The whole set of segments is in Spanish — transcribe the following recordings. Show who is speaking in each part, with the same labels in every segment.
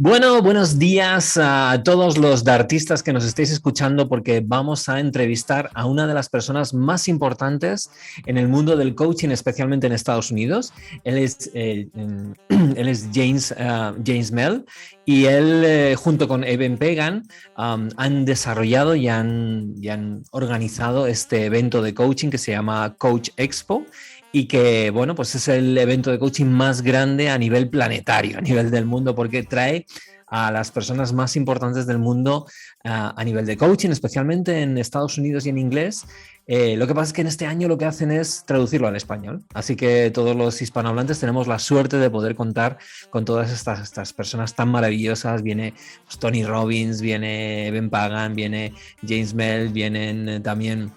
Speaker 1: Bueno, buenos días a todos los dartistas que nos estéis escuchando porque vamos a entrevistar a una de las personas más importantes en el mundo del coaching, especialmente en Estados Unidos. Él es James Mel y él junto con EBEN PAGAN han desarrollado y han organizado este evento de coaching que se llama COACH EXPO. Y que, bueno, pues es el evento de coaching más grande a nivel planetario, a nivel del mundo, porque trae a las personas más importantes del mundo a nivel de coaching, especialmente en Estados Unidos y en inglés. Lo que pasa es que en este año lo que hacen es traducirlo al español. Así que todos los hispanohablantes tenemos la suerte de poder contar con todas estas personas tan maravillosas. Viene pues, Tony Robbins, viene EBEN PAGAN, viene James Mel, vienen también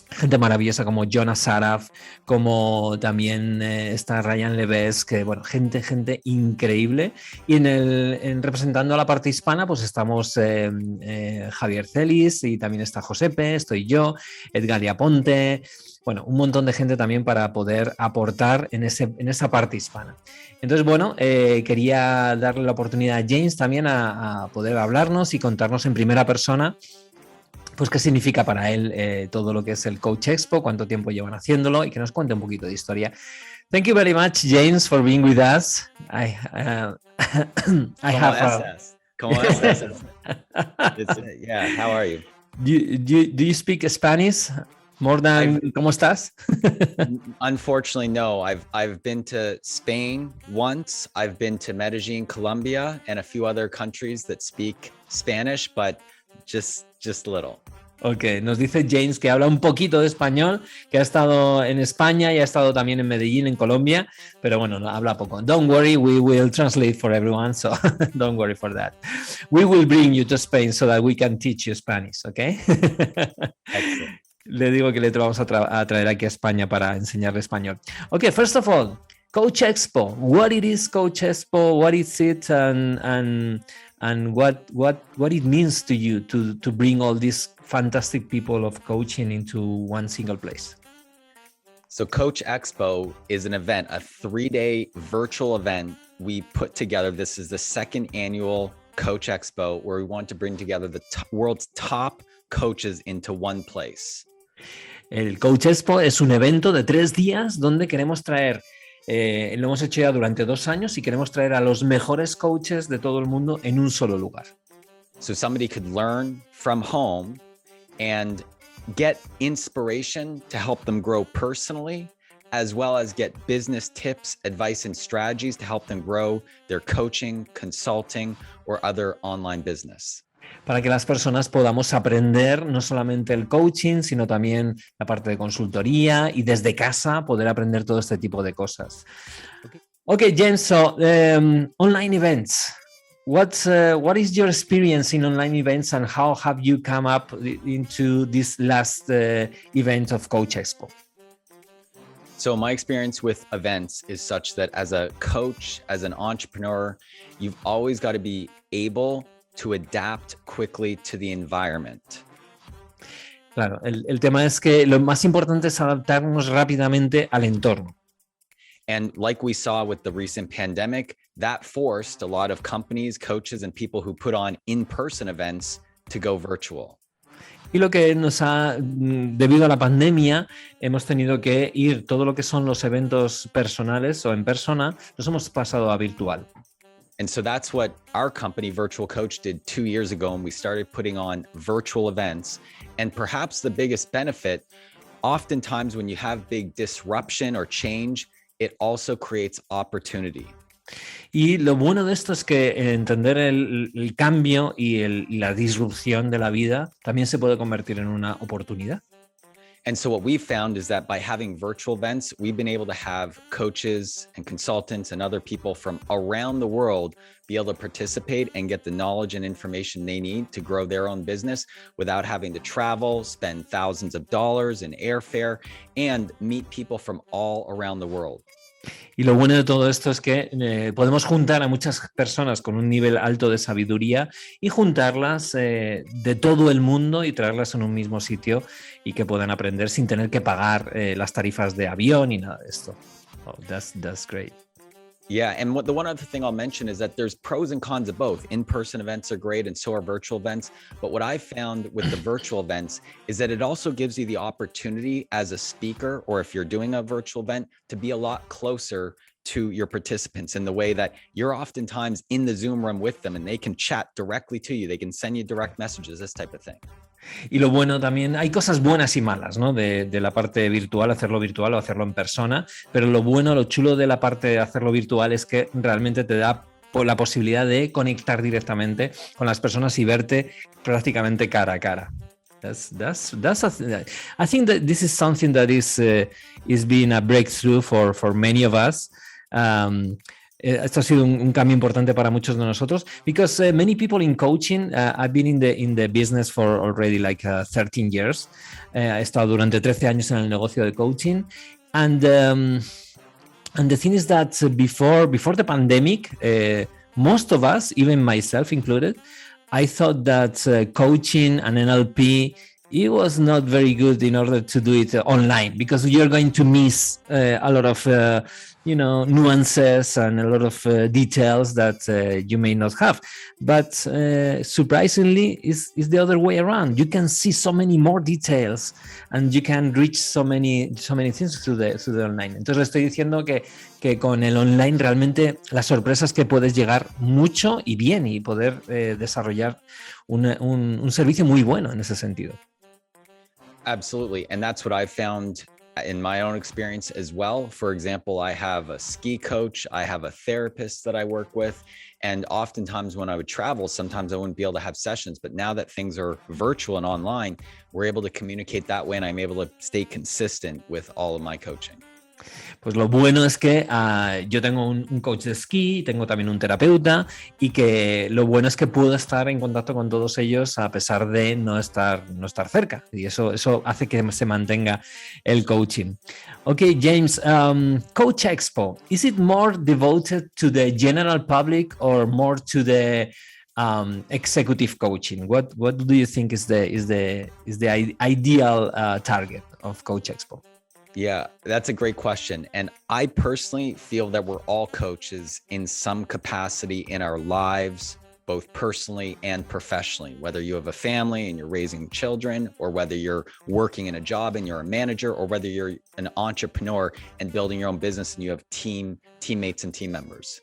Speaker 1: gente maravillosa como Jonas Saraf, como también está Ryan Leves, que bueno, gente increíble. Y representando a la parte hispana, pues estamos Javier Celis y también está Josepe, estoy yo, Edgar Aponte, bueno, un montón de gente también para poder aportar en esa parte hispana. Entonces, bueno, quería darle la oportunidad a James también a poder hablarnos y contarnos en primera persona pues qué significa para él todo lo que es el Coach Expo, cuánto tiempo llevan haciéndolo y que nos cuente un poquito de historia. Thank you very much, James, for being with us. I
Speaker 2: ¿Cómo estás? Yeah, how are you?
Speaker 1: Do you speak Spanish more than ¿cómo estás?
Speaker 2: Unfortunately, no. I've been to Spain once. I've been to Medellin, Colombia, and a few other countries that speak Spanish, but just little.
Speaker 1: Ok, nos dice James que habla un poquito de español, que ha estado en España y ha estado también en Medellín, en Colombia, pero bueno, no, habla poco. Don't worry, we will translate for everyone, so don't worry for that. We will bring you to Spain so that we can teach you Spanish, ok?
Speaker 2: Excellent.
Speaker 1: Le digo que le vamos a traer aquí a España para enseñarle español. Ok, first of all, Coach Expo. What it is Coach Expo? What is it? And what it means to you to bring all these fantastic people of coaching into one single place?
Speaker 2: So Coach Expo is an event, a 3-day virtual event we put together. This is the second annual Coach Expo where we want to bring together the world's top coaches into one place.
Speaker 1: El Coach Expo es un evento de 3 días donde queremos traer lo hemos hecho ya durante 2 años y queremos traer a los mejores coaches de todo el mundo en un solo lugar.
Speaker 2: So somebody could learn from home and get inspiration to help them grow personally, as well as get business tips, advice, and strategies to help them grow their coaching, consulting, or other online business.
Speaker 1: Para que las personas podamos aprender no solamente el coaching, sino también la parte de consultoría y desde casa poder aprender todo este tipo de cosas. Okay, James, so online events. What is your experience in online events and how have you come up into this last event of Coach Expo?
Speaker 2: So my experience with events is such that as a coach, as an entrepreneur, you've always got to be able to adapt quickly to the environment.
Speaker 1: Claro, el tema es que lo más importante es adaptarnos rápidamente al entorno.
Speaker 2: And like we saw with the recent pandemic, that forced a lot of companies, coaches, and people who put on in-person events to go virtual.
Speaker 1: Y lo que nos ha, debido a la pandemia, hemos tenido que ir, todo lo que son los eventos personales o en persona, nos hemos pasado a virtual.
Speaker 2: And so that's what our company, Virtual Coach, did 2 years ago, and we started putting on virtual events. And perhaps the biggest benefit, oftentimes when you have big disruption or change, it also creates opportunity.
Speaker 1: Y lo bueno de esto es que entender el cambio y la disrupción de la vida también se puede convertir en una oportunidad.
Speaker 2: And so what we've found is that by having virtual events, we've been able to have coaches and consultants and other people from around the world be able to participate and get the knowledge and information they need to grow their own business without having to travel, spend thousands of dollars in airfare, and meet people from all around the world.
Speaker 1: Y lo bueno de todo esto es que podemos juntar a muchas personas con un nivel alto de sabiduría y juntarlas de todo el mundo y traerlas en un mismo sitio y que puedan aprender sin tener que pagar las tarifas de avión y nada de esto. Oh, that's great.
Speaker 2: Yeah. And the one other thing I'll mention is that there's pros and cons of both. In-person events are great and so are virtual events. But what I found with the virtual events is that it also gives you the opportunity as a speaker, or if you're doing a virtual event, to be a lot closer to your participants in the way that you're oftentimes in the Zoom room with them and they can chat directly to you. They can send you direct messages, this type of thing.
Speaker 1: Y lo bueno también, hay cosas buenas y malas, ¿no? De la parte virtual, hacerlo virtual o hacerlo en persona, pero lo bueno, lo chulo de la parte de hacerlo virtual es que realmente te da la posibilidad de conectar directamente con las personas y verte prácticamente cara a cara. I think that this is something that is being a breakthrough for many of us. Esto ha sido un cambio importante para muchos de nosotros, because many people in coaching, I've been in the business for already like 13 years. He estado durante 13 años en el negocio de coaching, and the thing is that before the pandemic, most of us, even myself included, I thought that coaching and NLP, it was not very good in order to do it online, because you're going to miss a lot of nuances and a lot of details that you may not have. But surprisingly, is the other way around. You can see so many more details and you can reach so many things through the online. Entonces estoy diciendo que con el online realmente las sorpresas que puedes llegar mucho y bien y poder desarrollar un servicio muy bueno en ese sentido.
Speaker 2: Absolutely. And that's what I've found in my own experience as well. For example, I have a ski coach, I have a therapist that I work with, and oftentimes when I would travel, sometimes I wouldn't be able to have sessions, but now that things are virtual and online, we're able to communicate that way, and I'm able to stay consistent with all of my coaching.
Speaker 1: Pues lo bueno es que yo tengo un coach de esquí, tengo también un terapeuta, y que lo bueno es que puedo estar en contacto con todos ellos a pesar de no estar cerca, y eso hace que se mantenga el coaching. Okay, James, Coach Expo, is it more devoted to the general public or more to the executive coaching? What do you think is the ideal target of Coach Expo?
Speaker 2: Yeah, that's a great question. And I personally feel that we're all coaches in some capacity in our lives, both personally and professionally, whether you have a family and you're raising children, or whether you're working in a job and you're a manager, or whether you're an entrepreneur and building your own business and you have teammates and team members.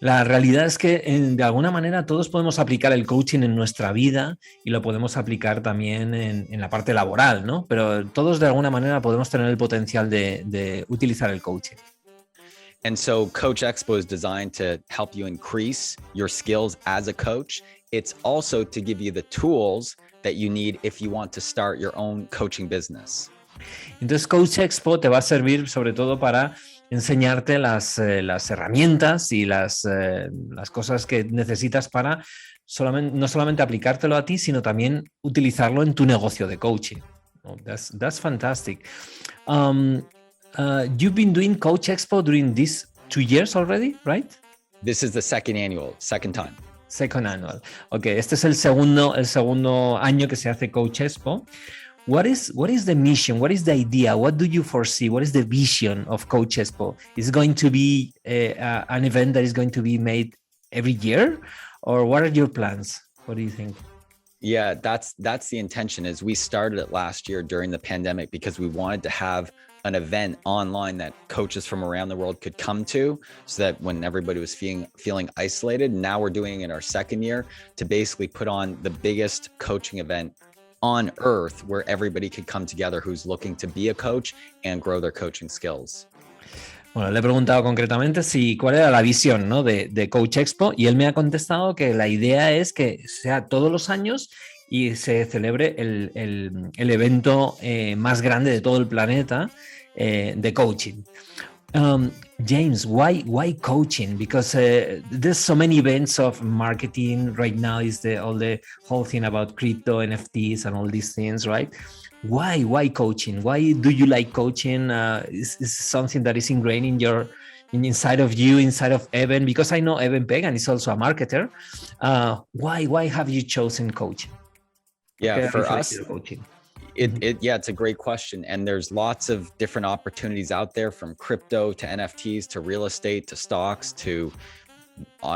Speaker 1: La realidad es que de alguna manera todos podemos aplicar el coaching en nuestra vida y lo podemos aplicar también en la parte laboral, ¿no? Pero todos de alguna manera podemos tener el potencial de utilizar el coaching.
Speaker 2: And so Coach Expo is designed to help you increase your skills as a coach. It's also to give you the tools that you need if you want to start your own coaching business.
Speaker 1: Entonces Coach Expo te va a servir sobre todo para enseñarte las herramientas y las cosas que necesitas para no solamente aplicártelo a ti, sino también utilizarlo en tu negocio de coaching. Oh, that's fantastic. You've been doing Coach Expo during these 2 years already, right?
Speaker 2: This is the second time.
Speaker 1: Second annual. Okay, este es el segundo año que se hace Coach Expo. What is the mission? What is the idea? What do you foresee? What is the vision of Coach Expo? Is it going to be an event that is going to be made every year? Or what are your plans? What do you think?
Speaker 2: Yeah, that's the intention. Is we started it last year during the pandemic because we wanted to have an event online that coaches from around the world could come to, so that when everybody was feeling isolated. Now we're doing it in our second year to basically put on the biggest coaching event on earth where everybody could come together who's looking to be a coach and grow their coaching skills.
Speaker 1: Bueno, le he preguntado concretamente cuál era la visión, ¿no? de Coach Expo, y él me ha contestado que la idea es que sea todos los años y se celebre el evento más grande de todo el planeta de coaching. James, why coaching? Because there's so many events of marketing right now. Is the whole thing about crypto, NFTs, and all these things, right? Why coaching? Why do you like coaching? Is something that is ingrained inside of you, inside of EBEN? Because I know EBEN PAGAN is also a marketer. Why have you chosen coaching?
Speaker 2: Yeah, for us.
Speaker 1: Coaching?
Speaker 2: Yeah, it's a great question. And there's lots of different opportunities out there, from crypto to NFTs to real estate to stocks to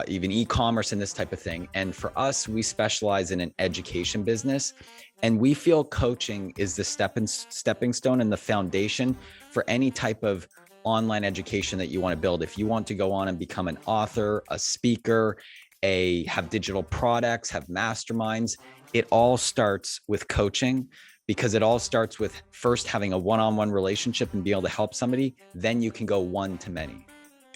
Speaker 2: even e-commerce and this type of thing. And for us, we specialize in an education business, and we feel coaching is the stepping stone and the foundation for any type of online education that you want to build. If you want to go on and become an author, a speaker, have digital products, have masterminds, it all starts with coaching, because it all starts with first having a one-on-one relationship and be able to help somebody. Then you can go one to many.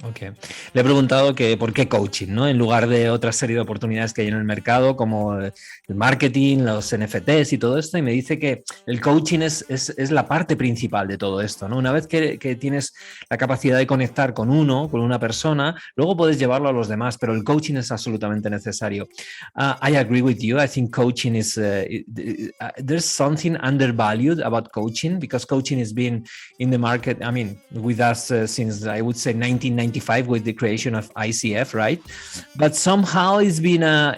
Speaker 1: Okay. Le he preguntado que por qué coaching, ¿no? En lugar de otra serie de oportunidades que hay en el mercado, como el marketing, los NFTs y todo esto, y me dice que el coaching es la parte principal de todo esto, ¿no? Una vez que tienes la capacidad de conectar con una persona, luego puedes llevarlo a los demás, pero el coaching es absolutamente necesario. I agree with you. I think coaching is there's something undervalued about coaching, because coaching has been in the market, I mean, with us since, I would say, 1995 with the creation of ICF, right? But somehow it's been a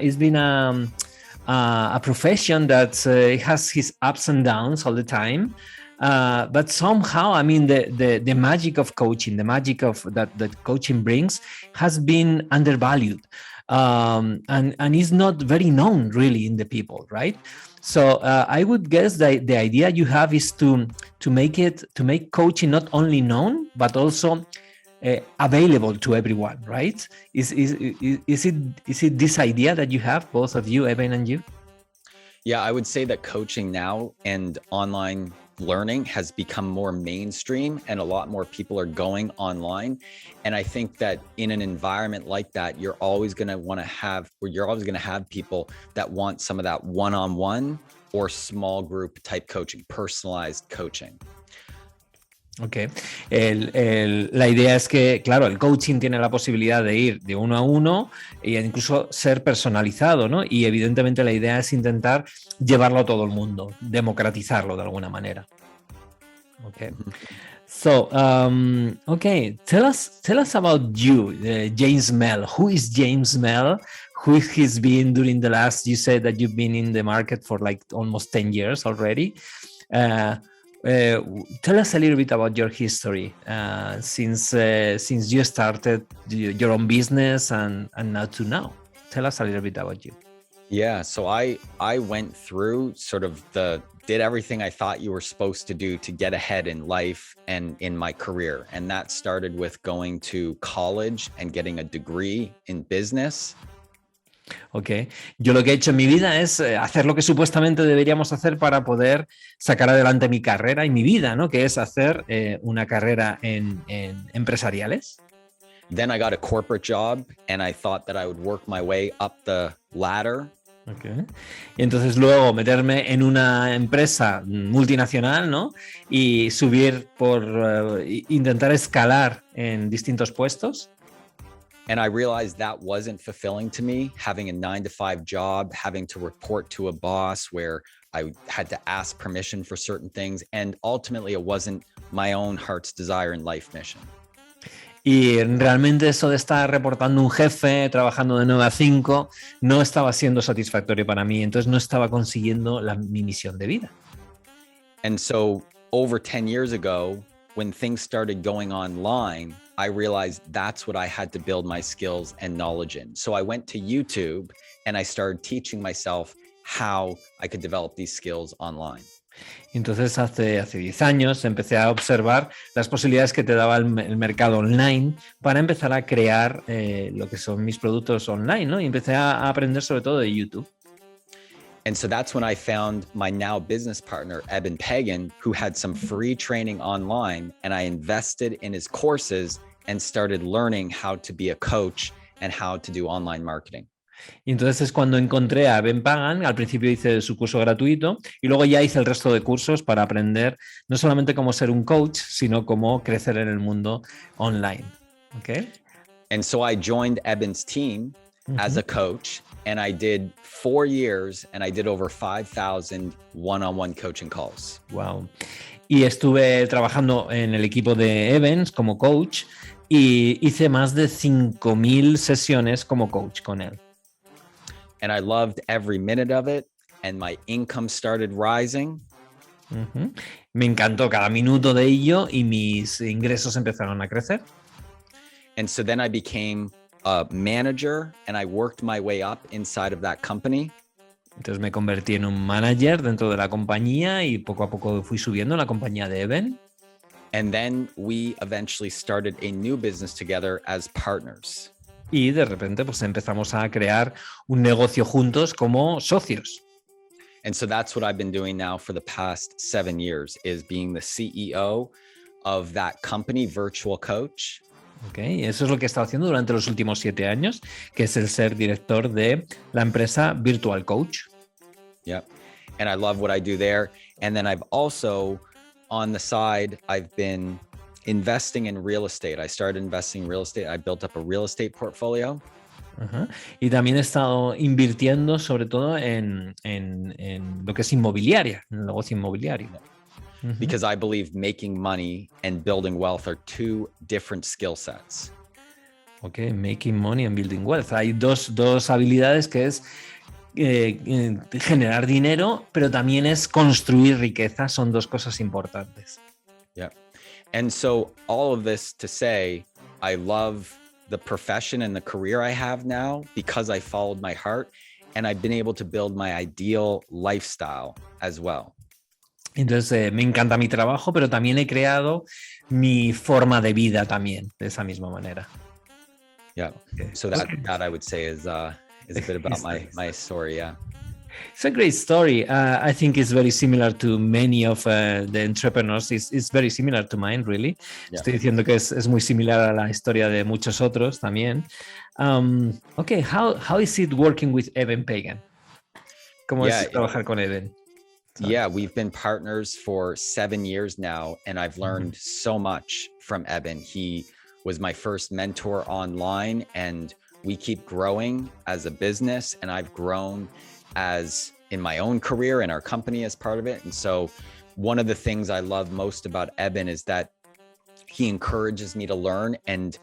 Speaker 1: profession that has his ups and downs all the time. But somehow, I mean, the magic of coaching, the magic of that coaching brings, has been undervalued, and is not very known really in the people, right? So I would guess that the idea you have is to make coaching not only known but also available to everyone, right? Is it this idea that you have, both of you, Eben and you?
Speaker 2: Yeah, I would say that coaching now and online learning has become more mainstream, and a lot more people are going online. And I think that in an environment like that, you're always going to have people that want some of that one-on-one or small group type coaching, personalized coaching.
Speaker 1: Ok. La idea es que, claro, el coaching tiene la posibilidad de ir de uno a uno e incluso ser personalizado, ¿no? Y evidentemente la idea es intentar llevarlo a todo el mundo, democratizarlo de alguna manera. Ok. So, okay, tell us about you, James Mel. Who is James Mel? Who he's been during the last, you said that you've been in the market for like almost 10 years already. Tell us a little bit about your history since you started your own business and now to now. Tell us a little bit about you.
Speaker 2: Yeah, so I went through did everything I thought you were supposed to do to get ahead in life and in my career. And that started with going to college and getting a degree in business.
Speaker 1: Ok, yo lo que he hecho en mi vida es hacer lo que supuestamente deberíamos hacer para poder sacar adelante mi carrera y mi vida, ¿no? Que es hacer una carrera en empresariales.
Speaker 2: Then I got a corporate job and I thought that I would work my way up the ladder.
Speaker 1: Okay. Y entonces luego meterme en una empresa multinacional, ¿no? Y subir intentar escalar en distintos puestos.
Speaker 2: And I realized that wasn't fulfilling to me, having a 9-to-5 job, having to report to a boss where I had to ask permission for certain things. And ultimately, it wasn't my own heart's desire and life mission.
Speaker 1: Y realmente eso de estar reportando un jefe, trabajando de 9 a 5, no estaba siendo satisfactorio para mí. Entonces no estaba consiguiendo mi misión de vida.
Speaker 2: And so over 10 years ago, when things started going online, I realized that's what I had to build my skills and knowledge in. So I went to YouTube and I started teaching myself how I could develop these skills online.
Speaker 1: Entonces hace 10 años empecé a observar las posibilidades que te daba el mercado online para empezar a crear lo que son mis productos online, ¿no? Y empecé a aprender sobre todo de YouTube.
Speaker 2: And so that's when I found my now business partner, EBEN PAGAN, who had some free training online, and I invested in his courses and started learning how to be a coach and how to do online marketing.
Speaker 1: Y entonces es cuando encontré a EBEN PAGAN. Al principio hice su curso gratuito y luego ya hice el resto de cursos para aprender no solamente cómo ser un coach, sino cómo crecer en el mundo online. Okay?
Speaker 2: And so I joined EBEN's team as a coach, and I did 4 years and I did over 5,000 one-on-one coaching calls.
Speaker 1: Wow. Y estuve trabajando en el equipo de EBEN como coach y hice más de 5,000 sesiones como coach con él.
Speaker 2: And I loved every minute of it, and my income started rising.
Speaker 1: Ujú. Me encantó cada minuto de ello y mis ingresos empezaron a crecer.
Speaker 2: And so then I became a manager and I worked my way up inside of that company.
Speaker 1: Entonces me convertí en un manager dentro de la compañía y poco a poco fui subiendo en la compañía de EBEN.
Speaker 2: And then we eventually started a new business together as partners.
Speaker 1: Y de repente pues empezamos a crear un negocio juntos como socios.
Speaker 2: And so that's what I've been doing now for the past 7 years, is being the CEO of that company, Virtual Coach.
Speaker 1: Okay. Eso es lo que he estado haciendo durante los últimos 7 años, que es el ser director de la empresa Virtual Coach.
Speaker 2: Yep. And I love what I do there. And then I've also, on the side, I've been investing in real estate. I started investing in real estate. I built up a real estate portfolio.
Speaker 1: Uh-huh. Y también he estado invirtiendo sobre todo en lo que es inmobiliaria, en el negocio inmobiliario.
Speaker 2: Uh-huh. Because I believe making money and building wealth are two different skill sets.
Speaker 1: Okay, making money and building wealth. Hay dos habilidades que es generar dinero, pero también es construir riqueza. Son dos cosas importantes.
Speaker 2: Yeah. And so all of this to say, I love the profession and the career I have now because I followed my heart and I've been able to build my ideal lifestyle as well.
Speaker 1: Entonces me encanta mi trabajo, pero también he creado mi forma de vida también de esa misma manera.
Speaker 2: Yeah. Okay. So that I would say is a bit about my story. Yeah.
Speaker 1: It's a great story. I think it's very similar to many of the entrepreneurs. It's very similar to mine, really. Yeah. Estoy diciendo que es muy similar a la historia de muchos otros también. Okay, how is it working with EBEN PAGAN? ¿Cómo es trabajar con EBEN?
Speaker 2: Yeah, we've been partners for 7 years now, and I've learned so much from EBEN. He was my first mentor online, and we keep growing as a business, and I've grown as in my own career and our company as part of it. And so one of the things I love most about EBEN is that he encourages me to learn and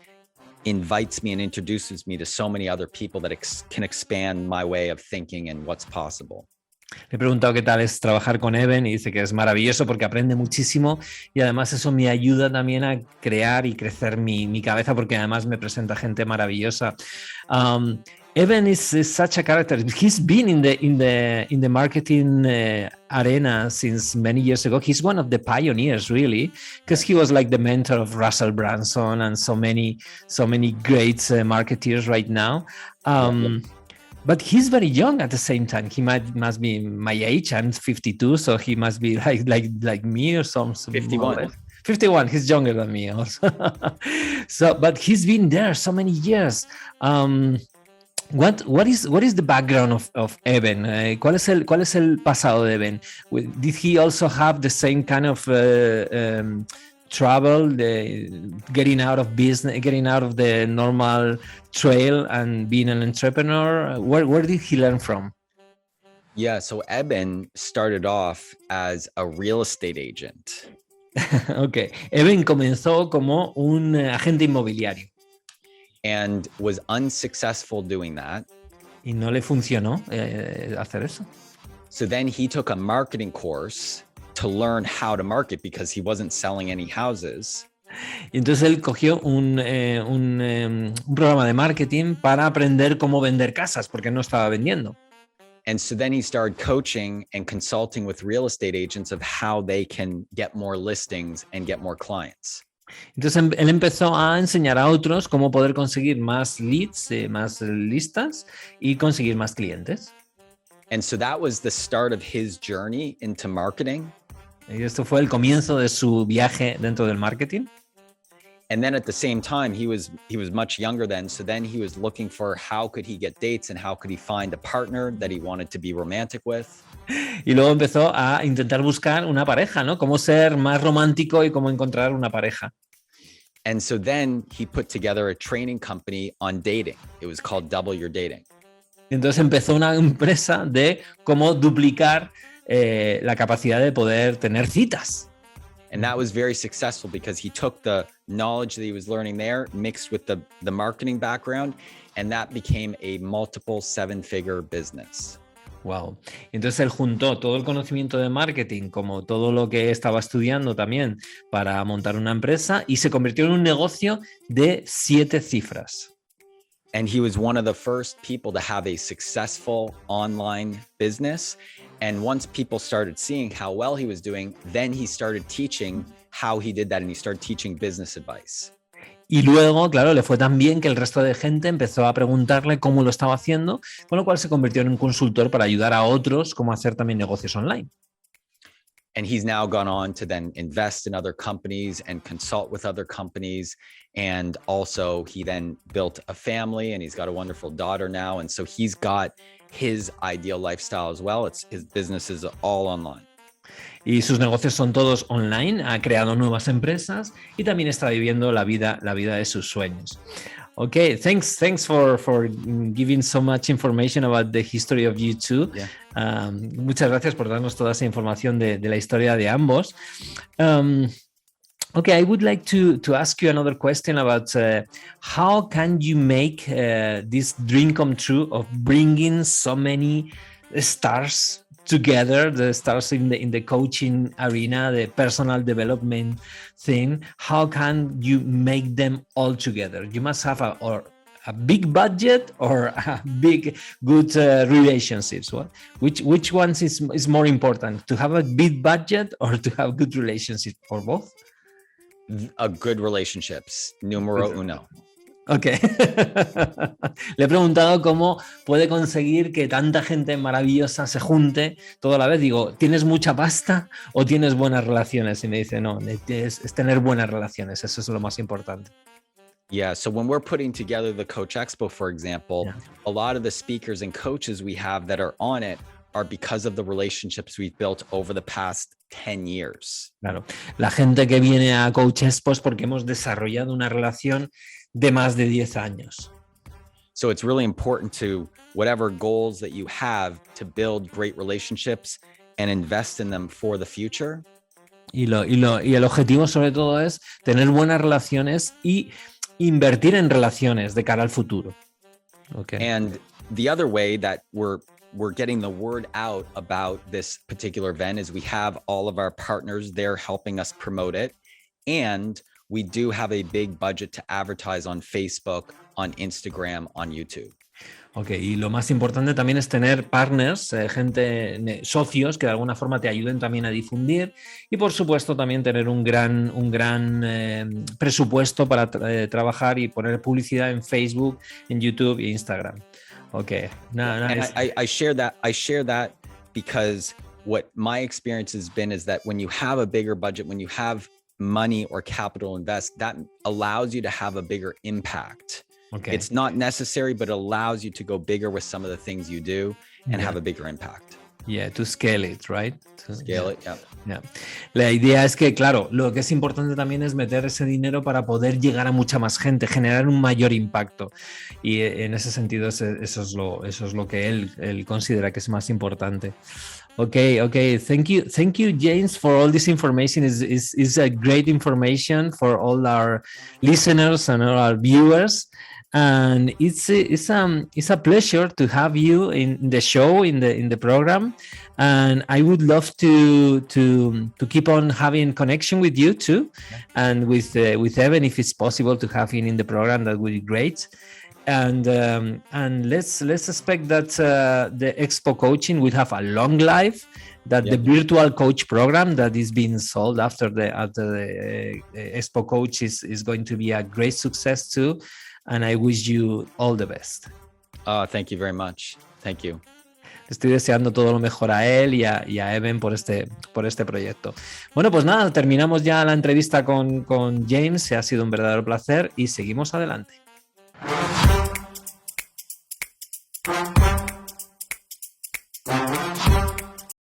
Speaker 2: invites me and introduces me to so many other people that can expand my way of thinking and what's possible.
Speaker 1: Le he preguntado qué tal es trabajar con EBEN y dice que es maravilloso porque aprende muchísimo y además eso me ayuda también a crear y crecer mi cabeza porque además me presenta gente maravillosa. EBEN is such a character. He's been in the marketing arena since many years ago. He's one of the pioneers, really, because he was like the mentor of Russell Brunson and so many great marketeers right now. But he's very young at the same time. He must be my age. I'm 52, so he must be like me or something.
Speaker 2: 51.
Speaker 1: 51. He's younger than me also. But he's been there so many years. What is the background of EBEN? ¿Cuál es el pasado de EBEN? Did he also have the same kind of trouble, getting out of business, getting out of the normal trail and being an entrepreneur? Where did he learn from?
Speaker 2: Yeah, so EBEN started off as a real estate agent.
Speaker 1: Okay, EBEN comenzó como un agente inmobiliario.
Speaker 2: And was unsuccessful doing that.
Speaker 1: Y no le funcionó hacer eso.
Speaker 2: So then he took a marketing course to learn how to market because he wasn't selling any houses.
Speaker 1: Y entonces él cogió un programa de marketing para aprender cómo vender casas porque no estaba vendiendo.
Speaker 2: And so then he started coaching and consulting with real estate agents of how they can get more listings and get more clients.
Speaker 1: Entonces él empezó a enseñar a otros cómo poder conseguir más leads, más listas y conseguir más clientes.
Speaker 2: And so that was the start of his journey into marketing.
Speaker 1: Y esto fue el comienzo de su viaje dentro del marketing.
Speaker 2: And then at the same time, he was much younger then. So then he was looking for how could he get dates and how could he find a partner that he wanted to be romantic with.
Speaker 1: Y luego empezó a intentar buscar una pareja, ¿no? Cómo ser más romántico y cómo encontrar una pareja.
Speaker 2: And so then he put together a training company on dating. It was called Double Your Dating.
Speaker 1: Entonces empezó una empresa de cómo duplicar la capacidad de poder tener citas.
Speaker 2: And that was very successful because he took the knowledge that he was learning there, mixed with the marketing background, and that became a multiple 7-figure business.
Speaker 1: Wow. Entonces él juntó todo el conocimiento de marketing como todo lo que estaba estudiando también para montar una empresa y se convirtió en un negocio de 7 cifras.
Speaker 2: And he was one of the first people to have a successful online business. And once people started seeing how well he was doing, then he started teaching how he did that, and he started teaching business advice.
Speaker 1: Y luego, claro, le fue tan bien que el resto de gente empezó a preguntarle cómo lo estaba haciendo, con lo cual se convirtió en un consultor para ayudar a otros cómo hacer también negocios online.
Speaker 2: And he's now gone on to then invest in other companies and consult with other companies. And also he then built a family, and he's got a wonderful daughter now. And so he's got his ideal lifestyle as well. His business is all online.
Speaker 1: Y sus negocios son todos online, ha creado nuevas empresas y también está viviendo la vida de sus sueños. Okay, thanks for giving so much information about the history of you two. Yeah. Muchas gracias por darnos toda esa información de la historia de ambos. Okay, I would like to ask you another question about how can you make this dream come true of bringing so many stars together, the stars in the coaching arena, the personal development thing. One can you make them all together? You must have a big budget or a big good relationships. What? Which ones is more important? To have a big budget or to have good relationships, or both?
Speaker 2: A good relationships, numero uno.
Speaker 1: Ok. Le he preguntado cómo puede conseguir que tanta gente maravillosa se junte toda la vez. Digo, ¿tienes mucha pasta o tienes buenas relaciones? Y me dice, no, es tener buenas relaciones. Eso es lo más importante.
Speaker 2: Yeah, so when we're putting together the Coach Expo, for example, a lot of the speakers and coaches we have that are on it are because of the relationships we've built over the past 10 years.
Speaker 1: Claro, la gente que viene a Coach Expo es porque hemos desarrollado una relación de más de 10 años.
Speaker 2: So it's really important to whatever goals that you have to build great relationships and invest in them for the future.
Speaker 1: Y el objetivo sobre todo es tener buenas relaciones y invertir en relaciones de cara al futuro. Okay.
Speaker 2: And the other way that we're getting the word out about this particular event is we have all of our partners there helping us promote it. And we do have a big budget to advertise on Facebook, on Instagram, on YouTube.
Speaker 1: Ok, y lo más importante también es tener partners, socios que de alguna forma te ayuden también a difundir y por supuesto también tener un gran presupuesto para trabajar y poner publicidad en Facebook, en YouTube e Instagram. Okay.
Speaker 2: And I share that because what my experience has been is that when you have a bigger budget, when you have money or capital invest, that allows you to have a bigger impact. Okay. It's not necessary, but it allows you to go bigger with some of the things you do and have a bigger impact.
Speaker 1: Yeah, to scale it, right?
Speaker 2: Scale it, yeah.
Speaker 1: Yeah. La idea es que, claro, lo que es importante también es meter ese dinero para poder llegar a mucha más gente, generar un mayor impacto. Y en ese sentido, eso es lo que él considera que es más importante. Okay. Thank you, James, for all this information. Is a great information for all our listeners and all our viewers. And it's a pleasure to have you in the show, in the program, and I would love to keep on having connection with you too, and with Eben, if it's possible to have him in the program, that would be great. And let's expect that the Expo Coaching will have a long life. That the virtual coach program that is being sold after the Expo Coach is going to be a great success too. And I wish you all the best.
Speaker 2: Thank you very much. Thank you.
Speaker 1: Estoy deseando todo lo mejor a él y a Eben por este proyecto. Bueno, pues nada, terminamos ya la entrevista con James. Ha sido un verdadero placer y seguimos adelante.